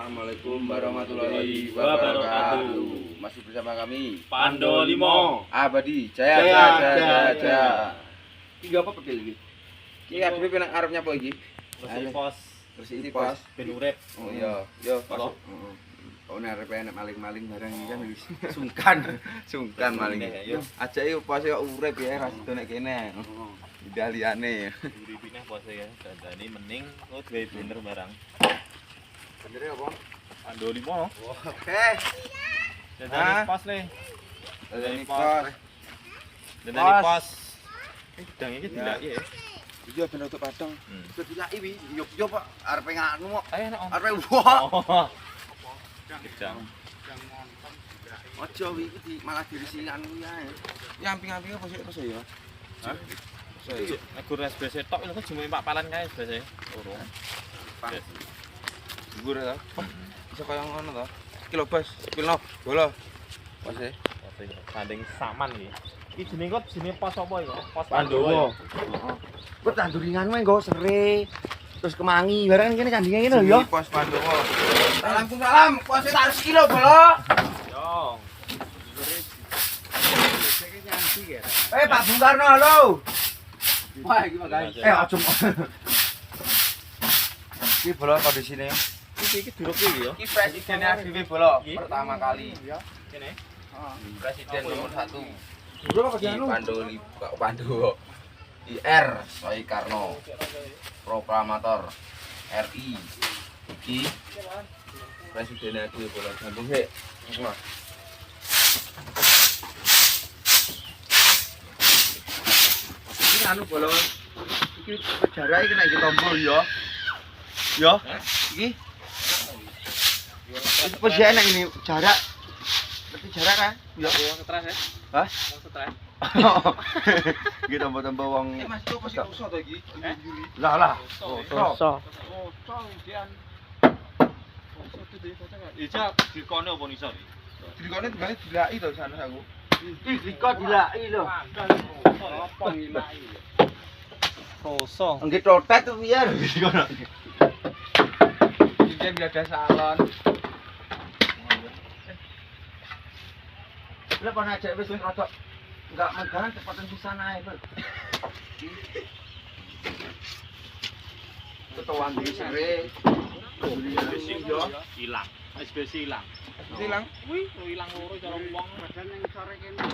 Assalamualaikum warahmatullahi wabarakatuh. Masih bersama kami Pando Limo Abadi Jaya. Tiga apa pedil iki? Iki adewe penang arepnya apa iki? Pos Bersih pos ben urip. Oh iya, yo Apa? heeh. Oh nek arep enek maling-maling barang iki kan wis sungkan maling. Yo. Ajake pos yo urip ya ra sido nek kene. Udah liyane. Uripine pose ya, dandani mending duwe bener barang. Bener apa? Pando Limo. Oke. Dandani pos le. Ini pos. Dandani pos. Dang iki dilaki ya. Iya bener untuk padang. Wis dilaki wi. Yo Pak, arepe nganu kok. Ayo nek om. Arepe wah. Oh. Gedang. Ojo wi iki malah dirisi anu ya. Ya amping-ampinge apa sih ya? Hah? Saya Nek gur SBC tok lho cuma Pak Palan kae SBC. Urung. gugur ya. Bisa kaya ngono to. Iki lho Bos, pilno bola. Bos e. Sanding saman iki. Iki jenenge pos apa iki? Pos Pandowo. Heeh. Kok tanduringan wae nggo sere. Terus kemangi barang kene candinge ngene lho ya. Pos Pandowo. Salam, pos 100 kilo bola. Yo. Pak Bung Karno halo. Wah, iki makane. Aja. Iki bola kondisine. Iki duruk iki ya. Iki presiden ADW bola pertama kali. Ya, kene. Presiden nomor 1. Duruk apa Di Pandowo. IR Soekarno. Proklamator RI. Iki presiden ADW bola Bandung he. Semua. Iki anu bola. Iki sejarah iki nek tombol ya. Ya, iki. Itu posisi enak ini jarak. Berarti jarak kan? Ya. Wong stres ya. Hah? Wong stres. Iki tambah-tambah wong. Mas itu pasti rusak to iki. Lah. Rusak. Rusak jian. Ija dikone apa nisor iki? Dikone digane dilaki to sana aku. Ih, diko dilaki lho. Apa ngilaki? Kosong. Nggih totet tuh biar dikono. Iki biar ada salon. Lah kon ajak wis rada enggak megang cepatan pisan ae, Bro. Ketuan di sore. Hilang. SBC hilang. Hilang. Wih, hilang loro cara wong badan ning sore kene.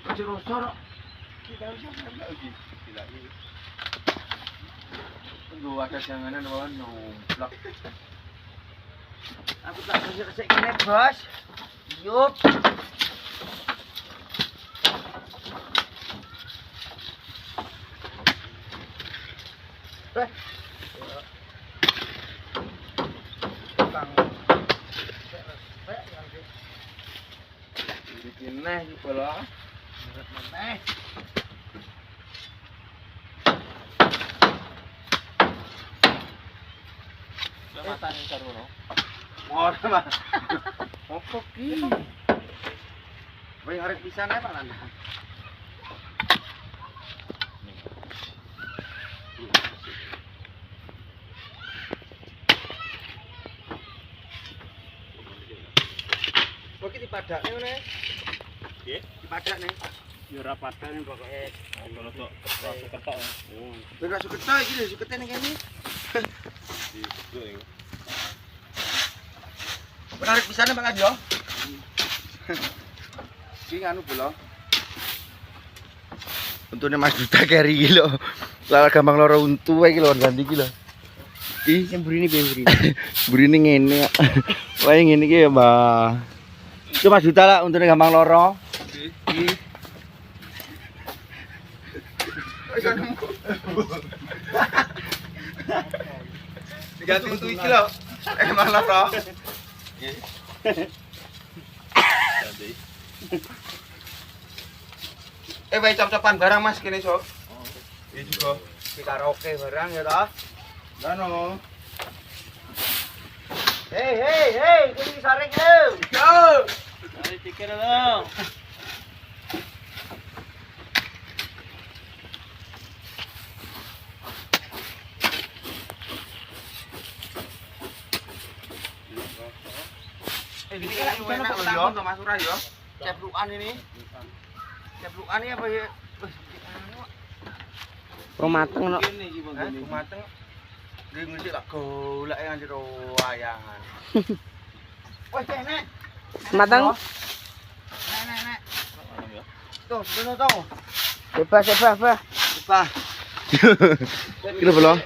Aja rosor. Kita harus lagi. Gila ini. Tunggu ada janganan wae nomplok. Aku tak resik kene, Bos. Yup. Bikin neh iki bola. Neh. Lah matane karo ngono. Ora, Mas. Opo ki? Wis arep pisan ae Pak Nanda. Kok iki dipadakne ngene? Nggih. Dipadakne. Ya ora padane pokoke. Kalau tok rasa ketok. Oh, Ben ra suketo iki lho, sukete ning kene. digo iki. Menarik pisane Pak Nanda. Iki nganu bola. Untune Mas Duta keri iki lho. Lah gampang lara untu iki lho ganti iki lho. Iki Yang burini piye burini? burine ngene kok. Wae ngene iki ya, Mbah. Iki Mas Duta lah untune gampang lara. Iki. Ganti untu iki lho. Gampang lara. Ganti. Wae cop-copan barang Mas kene sok. Iki juga di karaoke barang ya toh. Dano. Hei, kuwi sareng yo. Yo. Mari pikir dong. Ini enak loh ya. Mas Surah ya. Ceplukan ini. Ceplukan ini apa ya? Mateng no. Mateng. Dia ngelik tak golek yang jero wayangan. Wes nek. Mateng. Nek. Tuh, bener tuh. Bebas. Lupa. Kilo belum?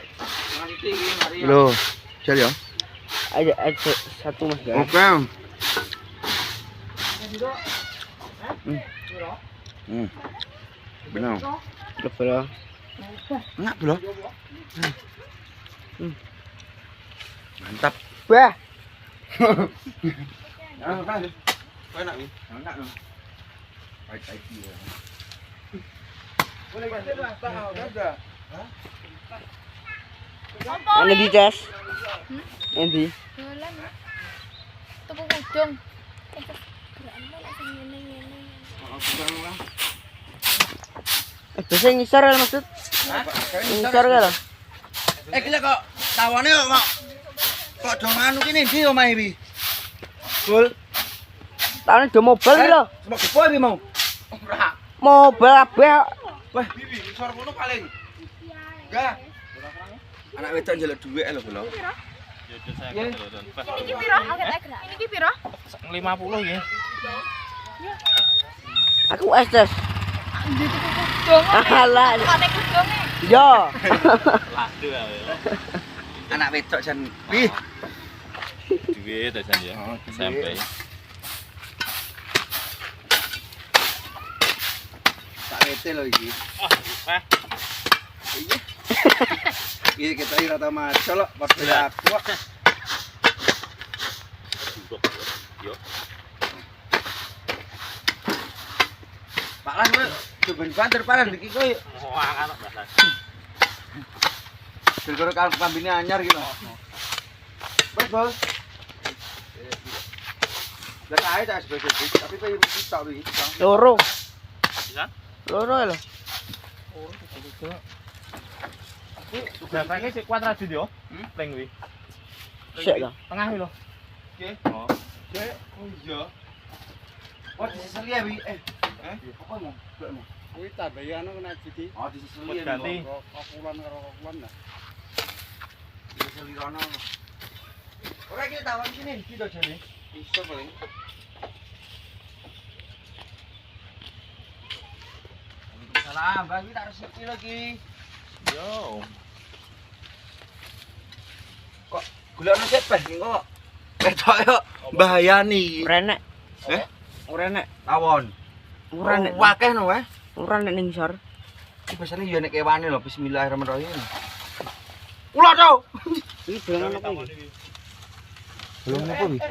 Kilo. Siap ya. Aja satu Mas. Oke. Benar. Belum. Enak belum? Mantap. Wah. Enak nih. Enak dong. Baik-baik dia. Boleh ganti Mas, tahu ada. Hah? Ana di Ces. Endi? Dolan. Tuku kudung. Bisa ngisor ya maksud? Ngisor kan? Gila kok tawane kok do nganu ki ndi omahe iki? Bul. Tawane do mobil iki lho. Semok gepo iki mau. Ora. Mobil kabeh. Wah, bibi ngisor ngono paling. Enggak. Anak wedok njaluk dhuwit lho, Bul. Iki piro? Ini ki piro? 50 ya. Aku estes. Ndi tuku kudung. Alah. Kane kudunge. Yo. Ladu ya. Anak wedok jan pi. Duit aja ya. Sampai. Tak wete lho iki. Ah. Iki kita ira ta maco lho, padha aku kok. Yo. Pak Lan kowe ben banter paran iki kowe. Wah, anak bahasa. Gara-gara kambine anyar iki lho. Wes, Bos. Lah kae tak sebagai tapi kowe iki tok iki. Loro. Bisa? Loro lho. Berapanya sih kuadrat yo? Pling kuwi. Sik lho. Tengah kuwi lho. Oke. Oh. Oke. Oh iya. Oh, diseseli ya, Wi. Apa mau? Blek mau. Kuwi tambahan kena jadi. Oh, diseseli ya. Ganti. Kokulan karo kokulan lah. Diseseli rono. Ora iki tawon sini iki to jane. Iso paling. Salam, bagi tak resiki lagi. Yo. Kok golekno sepeh kok. Ketok yo bahayani. Renek. Ora enek tawon. Ora nek. Wakeh no wae. Ora nek ning ngisor. Iki biasane yo nek kewane lho bismillahirrahmanirrahim. Ulah to. Iki dolan apa iki? Belum apa wi?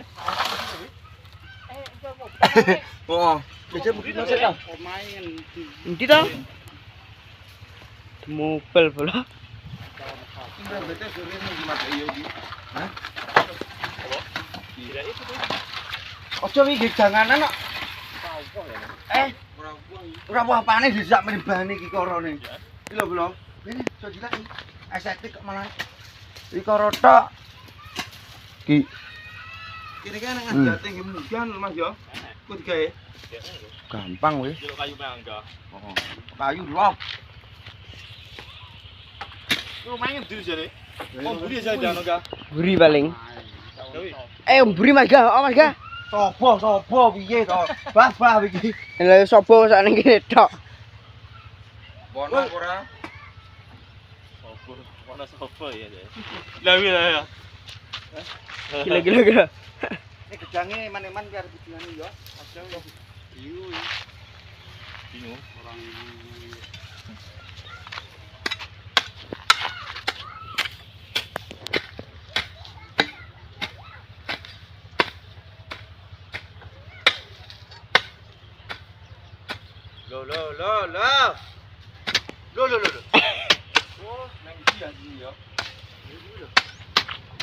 Oh, bisa bukti nasi dah. Pemain Endi to? Mobil bola. Tinggal betul sore ini gimana iyo di? Hah? Gila itu tuh. Ojo wi janganan kok. Ora apa-apane disak meribane iki korone. Iki lho, Bro. Ini iso dilaki. Estetik kok malah. Iki karo tok. Ki. Kene kan ngajate nggih mudan Mas yo. Ku digawe. Gampang weh. Jeruk kayu mangga. Oh. Kayu lho. Lu main ndi jare? Oh, buri aja jano ga. Buri paling. Dewi. Buri Mas Ga. Oh Mas Ga. Sopo piye to? Bah iki. Lha sapa sak ning kene tok. Bono ora. Sopo, mana sopo ya deh. Lah wi lah ya. Gila. Ini gedange eman-eman biar bujangane yo. Aja yo. Iyo Bingung. orang Lo. Oh, nang iki ya iki ya.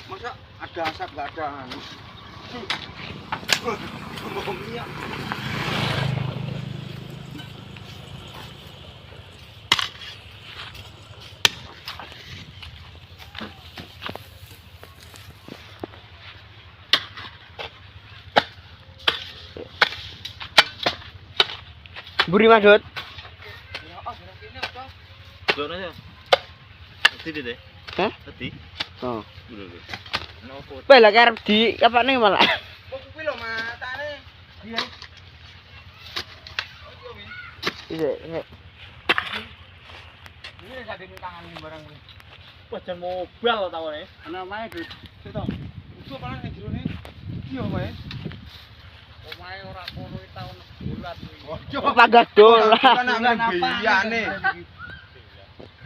Masa ada asap enggak ada anu. Bau minyak. Buri madut. Dono aja. Tadi deh. Hah? Tadi. Oh. Dulu. Nopo. Kowe lah karep di kapane malah. Kok kuwi lho matane. Iya. Iya. Ini sak dene tangan barang kuwi. Wajan mobil tawone. Ana mae Dut. Sito. Usu paling ning jerone. Iya wae. Omahe ora kono iki taun bulan kuwi. Ojo. Pagas dolan. Kan amene biyane.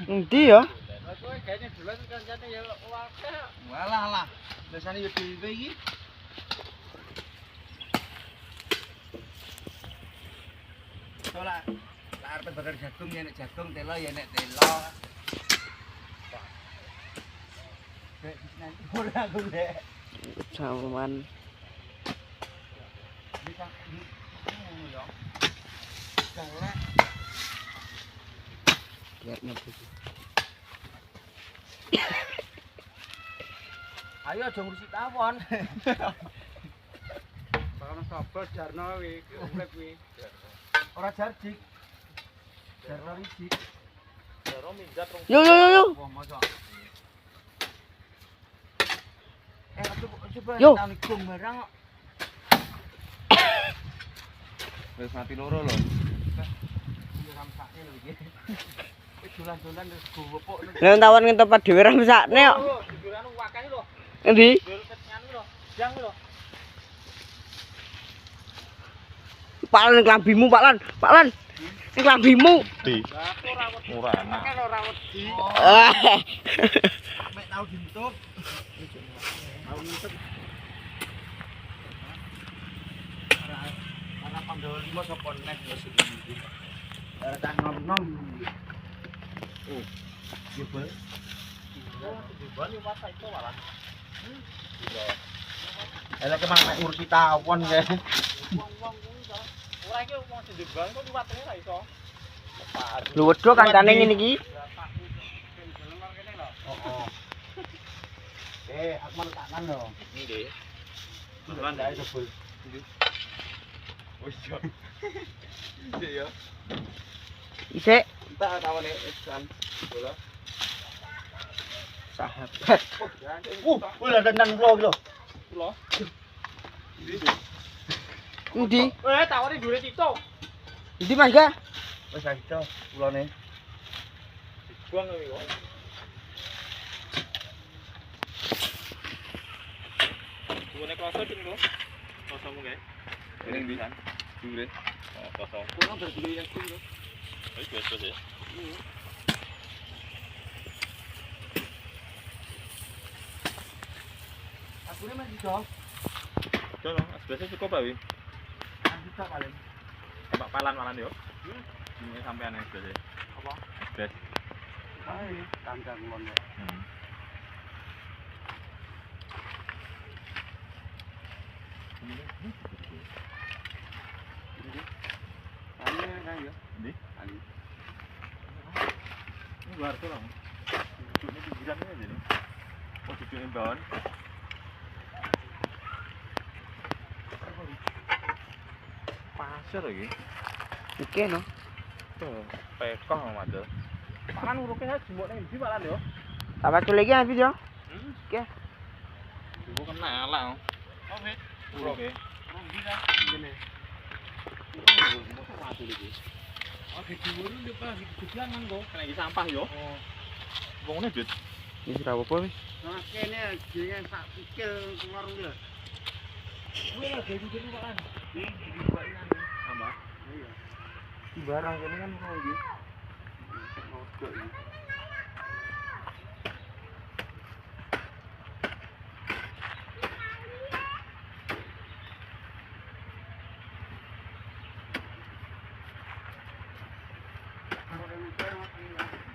Endi ya? Lah kowe gaene dolan kancane ya akeh. Walah lah. Biasane yo dhewe iki. Soalnya arep bakar jagung ya nek jagung, telo ya nek telo. Dek nanti ora aku dek. Saman. Bisa di ngono yo. Soalnya Lihat nyoba. ayo aja ngurusi tawon. Bakal sapa jarno kuwi urip kuwi. Ora jarjik. Jarno rijik. Jaro minggat rong. Yo. Wah, mosok. Coba Yo. tahun iku barang kok. Wis mati loro lho. Iya ramsake lho iki. Wis dolan-dolan terus gowopok. Lah tawon ngentopat dhewe ramsakne kok. Jujuran akeh lho. Endi? Jur nganu lho. Jang lho. Paklan klambimu, Paklan. Paklan. Klambimu. Di. Lah aku ora wedi. Ora enak. Akeh lho ora wedi. Mek tau ditutup. Mau nutup. Ana Pandhawa 5 sapa nek wis iki. Ora tak nom-nom. Oh. Yo bal. Juban yo masa itu malah. Elek emang nek ngurusi tawon kae. Wong-wong kuwi to. Ora iki wong sejebang kok liwatane ra iso. Lho wedho kancane ngene iki. Oh. Aku mau takkan lho. Nggih. Tenan gak iso bol. Wis yo. Iya ya. Isik. Entar tawone wis kan. Bola. Sahabat. Wih, ada nang kula iki lho. Kula. Endi? Tawone dhuwure cicuk. Endi Mas Ga? Wis iso kulone. Buang kuwi kok. Dhuwure kloso ping lho. Klosomu kae. Ini ndi? Dure. Oh, kosong. Kulo berdua yang ping lho. Wis biasa sih. Aku ini masih dong. Dono, biasa cukup apa wi? Masih dong paling. Pak palan malan yo. Ini sampean es biasa. Apa? Bes. Ayo, kandang lon. Ane kan yo. Ndi? Ane. Ini luar tuh lah. Cucuknya pinggiran ini aja nih. Oh, cucuknya bawaan. Pasir lagi. Oke no. Tuh, pekoh aja. Pakan uruknya jembok ning ndi malan yo. Tak pacul lagi habis yo. Oke. Ibu kena ala. Oke. Oke. Rugi kan ngene. Oke, diwuru yo Pak, digedean nang kok. Kena iki sampah yo. Oh. Wongune duit. Wis ora apa-apa wis. Nah, kene jenenge sak pikil keluar lho. Kuwi lho gawe dulu kan. Apa? Iya. Barang kene kan kok iki. Oke.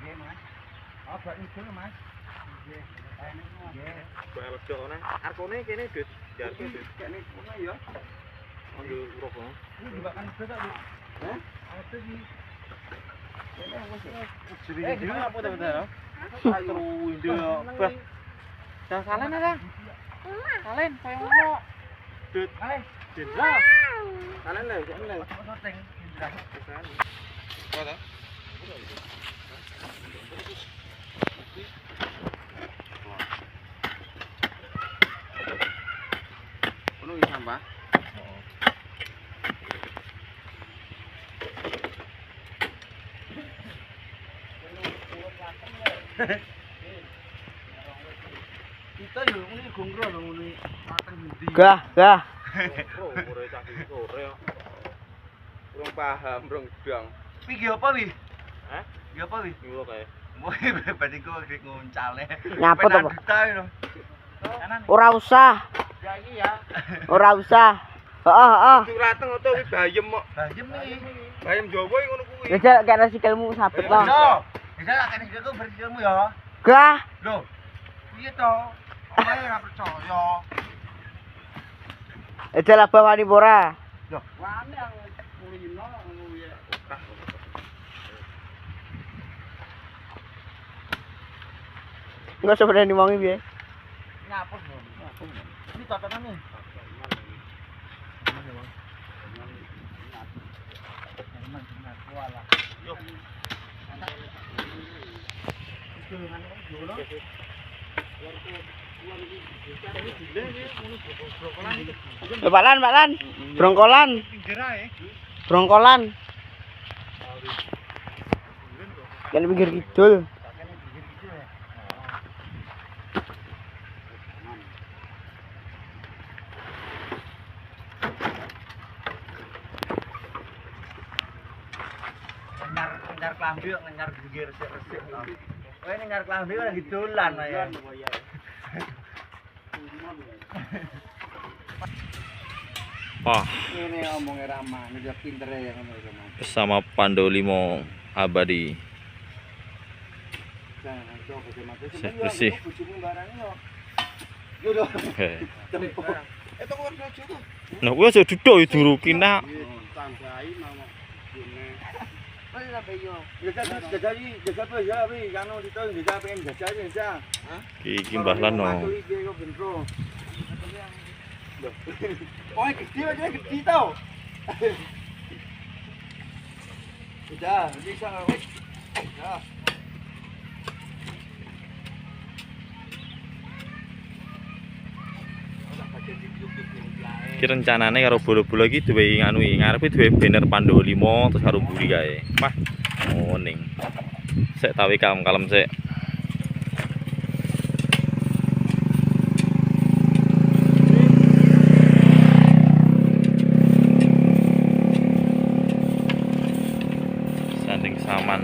Nggih, Mas. Oh, bak niku Mas. Nggih. Nggih. Kok elek dok nang arkone kene duit. Jarke duit. Kene kono ya. Anggo uruk kok. Ini juga kan beda, Bu. Hah? Ada di Kene wis. Jadi apa ta bener? Ayo. Bah. Dah salen ta? Salen koyo ngono. Duit. Ayo. Jenderal. Kalian lho, kalian lho. Ono iki sampah. Kita yo ngene gongro lho ngene mateng endi. Gah. Urung paham, urung dong. Iki apa wi? Hah? Iki apa wi? Nyuwuk kae. Moe berarti kok gek nguncale. Nyapot apa? Kanan. Ora usah. Ya iki ya. Ora usah. Heeh. Cuk rateng oto wi bayem kok. Bayem iki. Bayem Jawa iki ngono kuwi. Wis kena sikilmu sabet lah. Bisa lah kene sikilku bersikilmu ya. Gah. Lho. Piye to? Omae ora percaya. Ejal abah wani ora. Lho, wani yang kulino ngono ya. Enggak sebenarnya diwangi piye? Ngapus lho. Ini tatanan nih. Balan. Brongkolan. Brongkolan. Kan pinggir kidul. Ngenyar klambi kok ngenyar pinggir resik-resik to. Kowe ngenyar klambi kok lagi dolan ya. Wah, Ini omongnya ramah, ngejak pinter ya ngono iku. bersama Pandolimo abadi. Jangan coba mati. Bersih. Bojomu barang yo. Yo do. Oke. Tempo. Itu kok bojo tuh. Nah, kuwi aja duduk diduruki nak. Tanggai mau. Wes sampe yo. Jaga apa ya wi, kanu dito jaga pengen jaga aja. Hah? Iki Mbah Lan no. Iki kok bentro. Oh, gede aja gede tau. Udah, bisa wis. Ya. Iki rencanane karo bola-bola iki duwe nganu iki, ngarepe duwe banner Pandolimo terus karo mburi kae. Wah, ngoning. Sik tawi kalem sik. Sanding saman.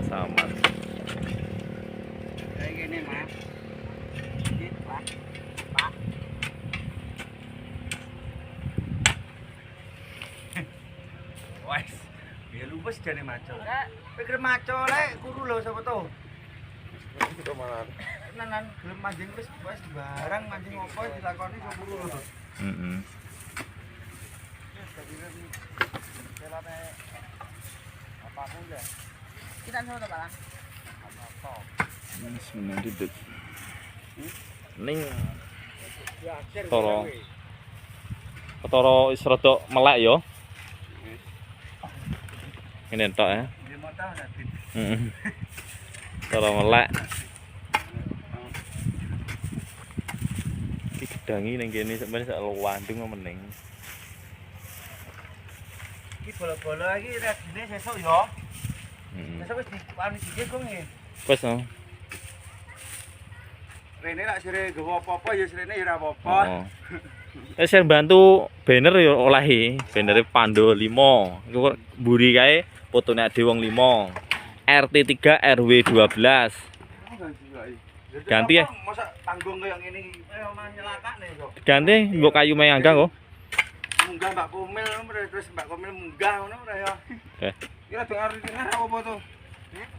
Saman. Kayak gini, Mas. Pak. Wes, biar lupus jane maco. Pikir maco lek kuru lho sapa to? Tenan gelem manjing wis barang manjing opo dilakoni kok kuru lho. Heeh. Apapun deh. Kita sama to, Pak. Wis meneng duduk. Ning Ketara wis rada melek ya. Ngene tok ya. Dia mau tahu nanti. Heeh. Ketara melek. Iki gedangi ning kene sampeyan sak luwandung meneng. Iki bola-bola iki regine sesuk ya. Heeh. Sesuk wis diwani dikit kok nggih. Wes no. Rene lak sire nggawa apa-apa ya sirene ya ora apa-apa. Oh. Saya bantu banner ya olahi, banner Pandolimo. Iku mburi kae fotone ade wong 5. RT 3 RW 12. Ganti ya. Masa tanggung kayak ngene iki omah nyelakane kok. Ganti nggo kayu mayanggang kok. Munggah Mbak Komil terus Mbak Komil munggah ngono ora ya. Oke. Kira dengar iki apa to?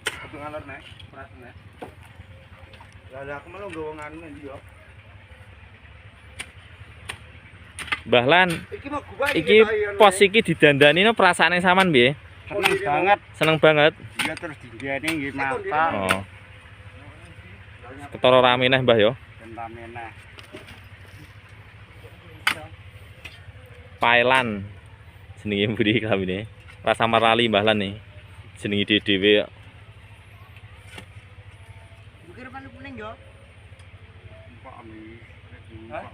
Kudu ngalor nek, prasne. Lah aku malah nggawa nganu ndi yo. Mbah Lan, Iki mau gua iki pos iki didandani no perasaane sampean piye? Seneng banget. Seneng banget. Iya terus dijeni nggih masak. Oh. Ketara rame neh Mbah ya. Ben rame nah. Pailan. Jenenge mburi klambine. Rasa marali Mbah Lan nih. Jenenge dhewe. Bukir paling kuning yo. Pak Ami. Hah?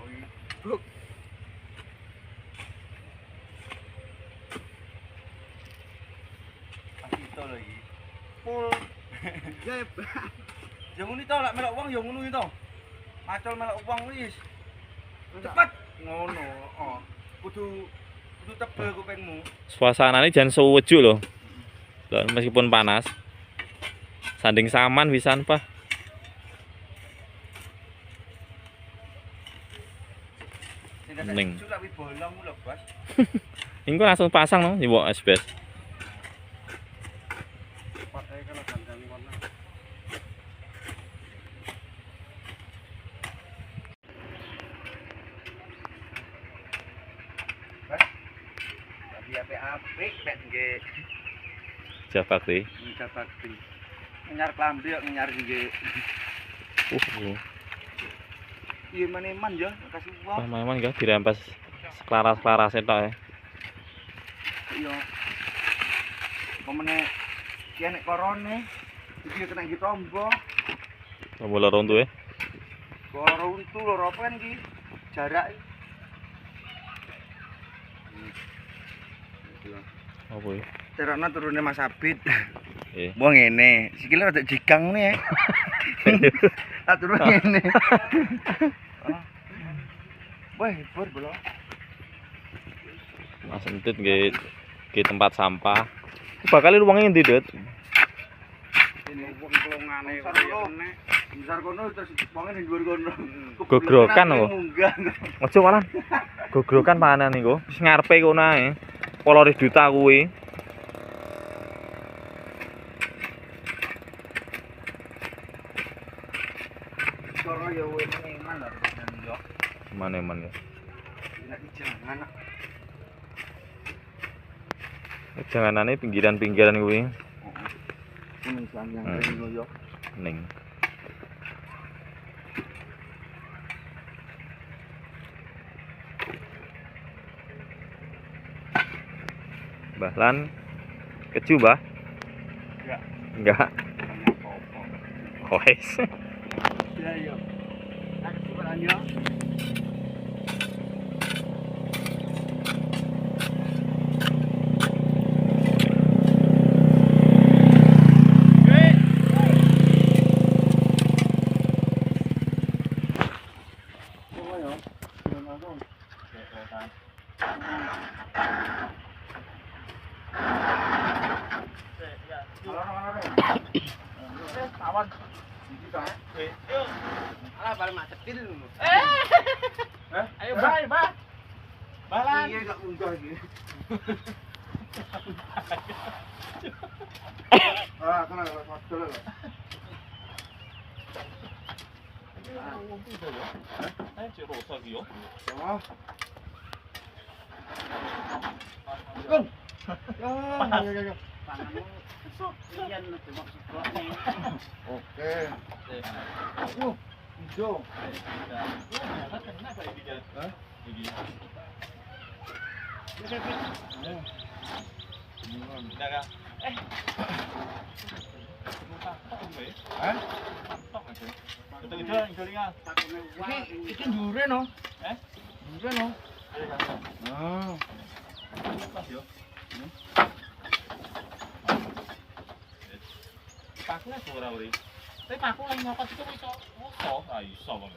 Itu lho iki. Pul. Ya. Ya ngono to lek melok wong ya ngono to. Macul melok wong wis. Cepet ngono, heeh. Kudu tebel kupingmu. Suasananya jangan sewejuk loh. Loh, meskipun panas. Sanding saman pisan, Pak. Ning. Sudah wi bolong lho, Bos. Ini langsung pasang loh, di bawah SBS. Pakai kalau ganti warna. Tapi apik nek nggih Jabak deh. Nika bakti. Ngenyar klambi kok ngenyar nggih. Iya maneman ya, kasih Wah, wong. memang enggak dirempes selaras-selaras tok ya. Iya. Pemene ki nek korone iki kena iki tombo. Tombo loro untu ya. Karo untu loro apa kan iki? Jarak. Apa ya? Terokno turune Mas Abid. Eh. Wong ngene, sikile rada jigang ngene ya. Atur ngene. Wah, hibur belum. Mas Entut nggih ke tempat sampah. Bakal luangnya ngendi, Dut? Ini wong kelongane kaya ngene. Besar kono terus wonge ning dhuwur kono. Gogrokan kok. Munggah. Ojo malan. Gogrokan panen niku. Wis ngarepe kono ae. 8 juta kuwi. Karo ya wis meneman lho dan yo. Maneman ya. Nek jangan. Janganane pinggiran-pinggiran kuwi. Kuning sanjang Hmm. ngono yo. Ning. Mbah Lan keju, Mbah? Enggak. Wes. Ya yo. Aku suka yo. Alah balik macet dulu. Ayo, Mbak. Balan. Iya gak munggah iki. Ah, kena lewat padel lho. Oh. Kun. Ya. Iyan cuma sebloknya. Oke. Hijau. Iki ndure no. Ndure no. Ah. Pakune ora ora. Tapi paku lagi nyopot itu iso. Iso, iso Bang.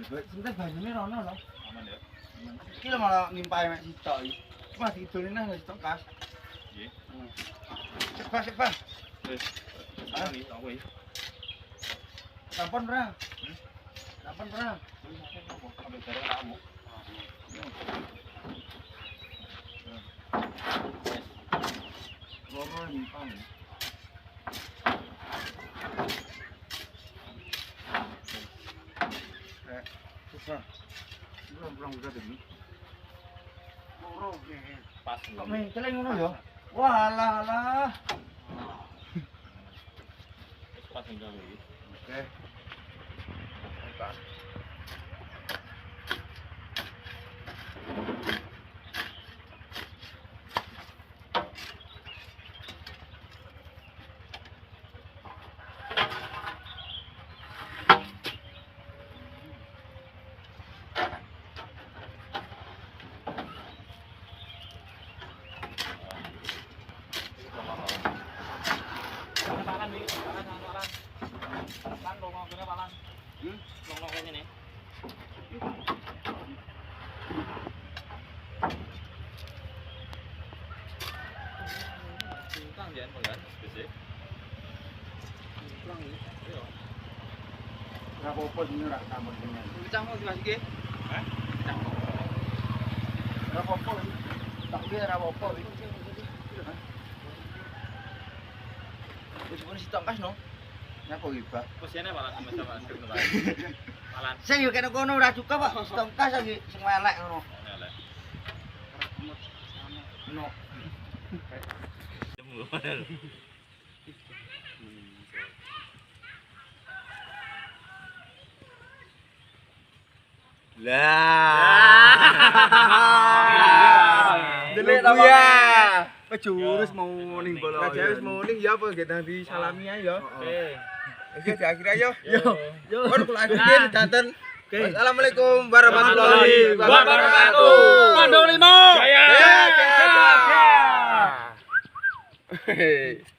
Sebentar banyune rono lho. Aman ya. Iki lho malah nimpae mek sitok iki. Cuma didolne nang sitok kas. Nggih. Cepat. Wis. Ani aku iki. Sampun ora? Sampun ora? Ambil barang kamu. Loro nimpae. Susah. Belum udah demi. Loro Pas. kok mengkeleng ngono ya? Wah, alah. Pas tinggal iki. Oke. Palan iki, palan. Palan longo kene palan. Longo kene. Tang jan pengen, besik. Iya. Ora apa-apa sini ora kamar kene. Pecah mau dimasuki. Hah? Ora apa-apa. Tak lihat ora apa-apa. Wis pun sitok kas no. Nyapa iki, Pak? Posisinya palan sama-sama gitu Pak. Palan. Sing yo kene kono ora cukup, Pak. Sitok kas iki sing elek ngono. Elek. No. Temu padahal. Delik ta, Pak? Pejurus mau ning bola. Raja wis muling ya apa nggih di salami ae ya. Oke. Oke diakhiri ayo. Yo. Kon kula akhiri danten. Assalamualaikum warahmatullahi Wabarakatuh. Pandu 5. Jaya. Jaya.